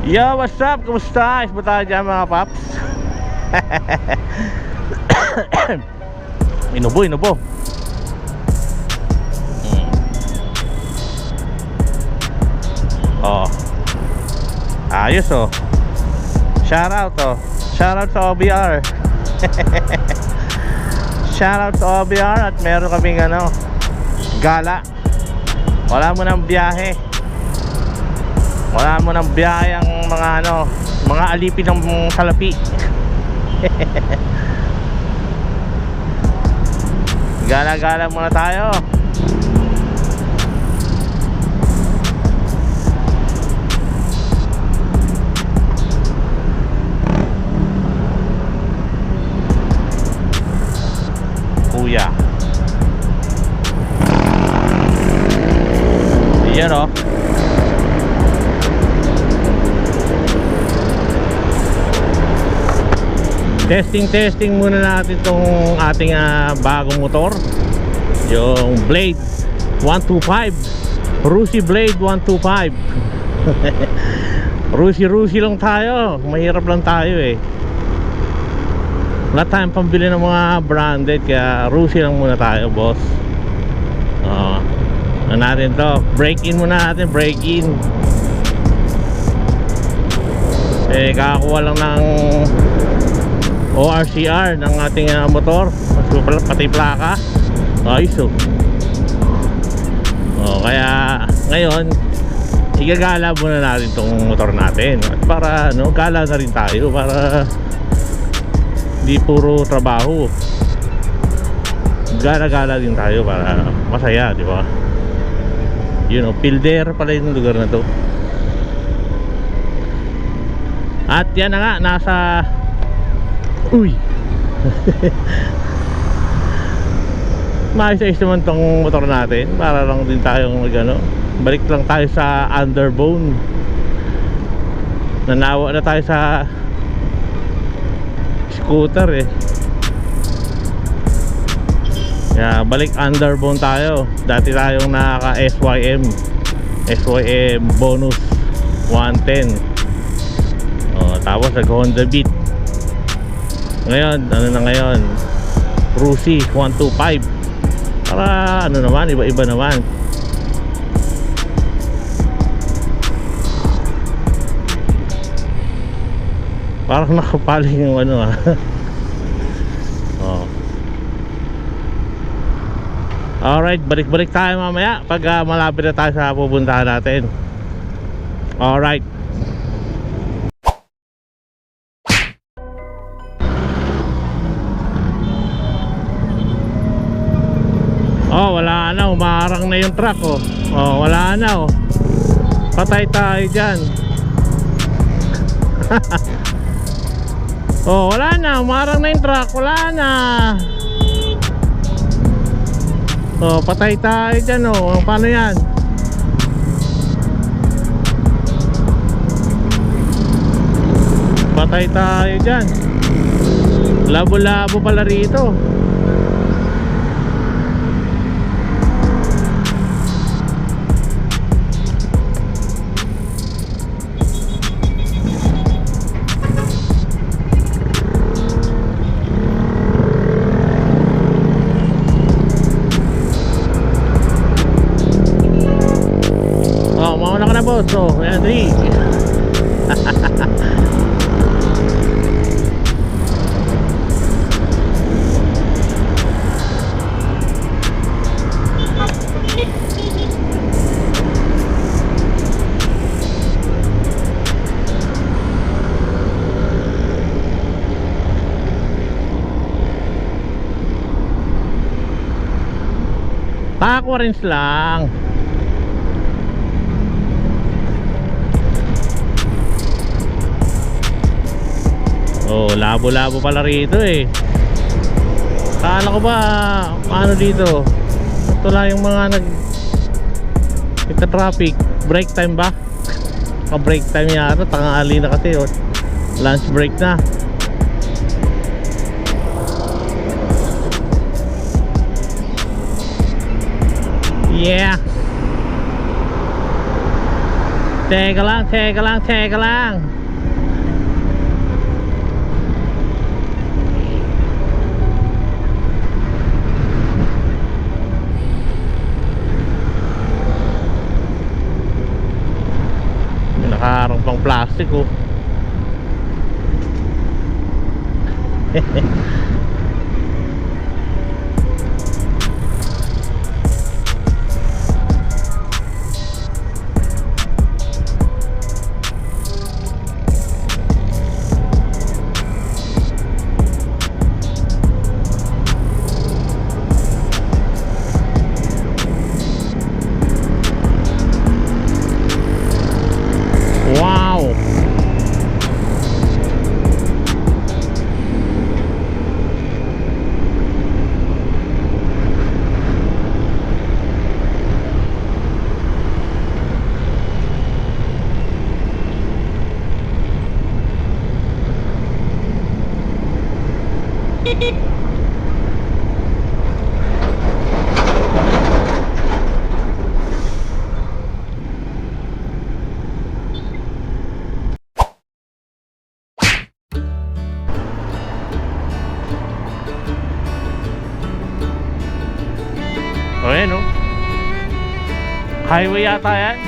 Yo, what's up? Kumusta? Ayos ba tayo dyan mga paps? Inubo. Oh. Ayos oh. Shoutout oh. Shoutout sa OBR. Shoutout sa OBR. At meron kaming gala. Wala mo ng biyahe. Wala mo ng biyahe ang mga alipin ng salapi. Gala-gala muna tayo. Kuya. Iyan oh. Testing muna natin itong ating bagong motor, yung Blade 125, Rusi Blade 125. Rusi lang tayo, mahirap lang tayo eh. Wala tayong pambili ng mga branded, kaya Rusi lang muna tayo boss. Ano natin to, break in muna natin, break in. Kakakuha lang ng ORCR ng ating motor, pati plaka. Ayos kaya ngayon igagala muna natin tong motor natin. At para gala na rin tayo, para di puro trabaho, gala-gala din tayo para masaya, di ba? Pilder pala yung lugar na to. At yan na nga, nasa maayos naman tong motor natin. Para lang din tayong balik lang tayo sa underbone. Nanawa na tayo sa scooter eh. Kaya balik underbone tayo. Dati tayong naka SYM bonus 110. Tapos nag Honda Beat. Ngayon, ngayon? Rusi 125. Para naman, iba-iba naman. Parang nakapaling yung Alright, balik-balik tayo mamaya pag malapit na tayo sa pupuntahan natin. Alright. Wala na, umarang na yung truck wala na patay tayo dyan. Wala na, umarang na yung truck, wala na. Patay tayo dyan paano yan? Patay tayo dyan. Labo-labo pala rito. Mauna ka na boss. Ayan, 3. Aquarins lang. Labo-labo pala rito eh. Kala ko ba ano dito? Ito lang yung mga traffic. Break time ba? Break time yata. Tanghali na kasi lunch break na. Yeah. Teka lang, teka lang, teka lang. May nakaharang pang plastic oh. Wow. O yan oh. Highway yata yan.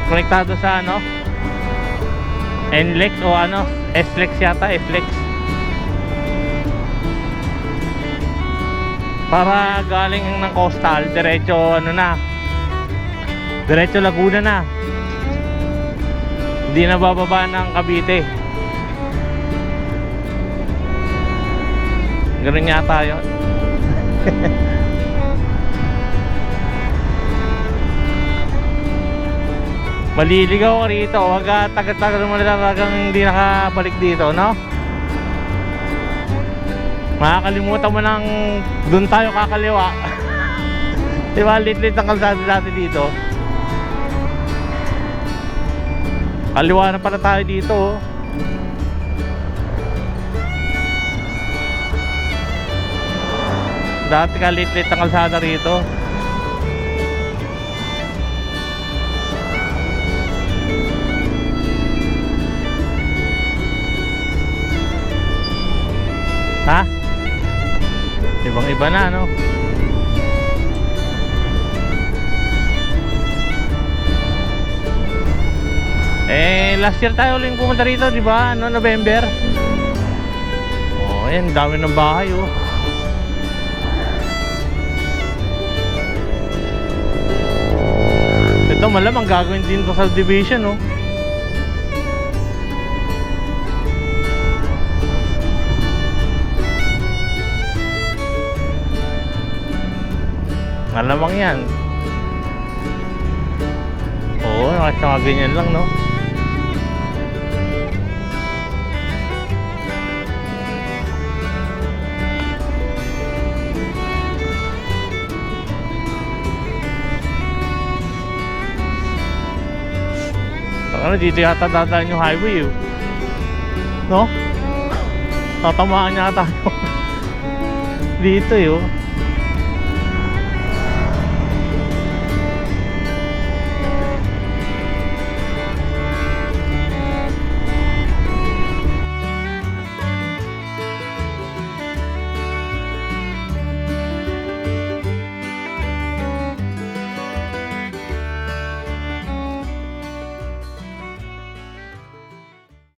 Konektado sa ano, NLEX o ano, SLEX yata, SLEX. Para galing ng coastal, diretso ano na, diretso Laguna na. Hindi na bababa ng Cavite. Ganun yata yun. Maliligaw ka rito. Huwag tagal-tagal mo na talagang hindi nakabalik dito, no? Makakalimutan mo nang doon tayo kakaliwa. Diba, lit-lit ang kalsada natin dito. Kaliwa na pala tayo dito oh. Dati ka lit-lit ang kalsada rito. Ha? Ibang iba na no? Last year tayo uling pumunta rito, di ba? Ano, November. Oh, ayan, dami ng bahay oh. Ito malamang gagawin din to subdivision oh. Malamang yan. Oo, kahit mga ganyan lang no. Ano, dito yata dadaan yung highway no? Tatamaan niya tayo dito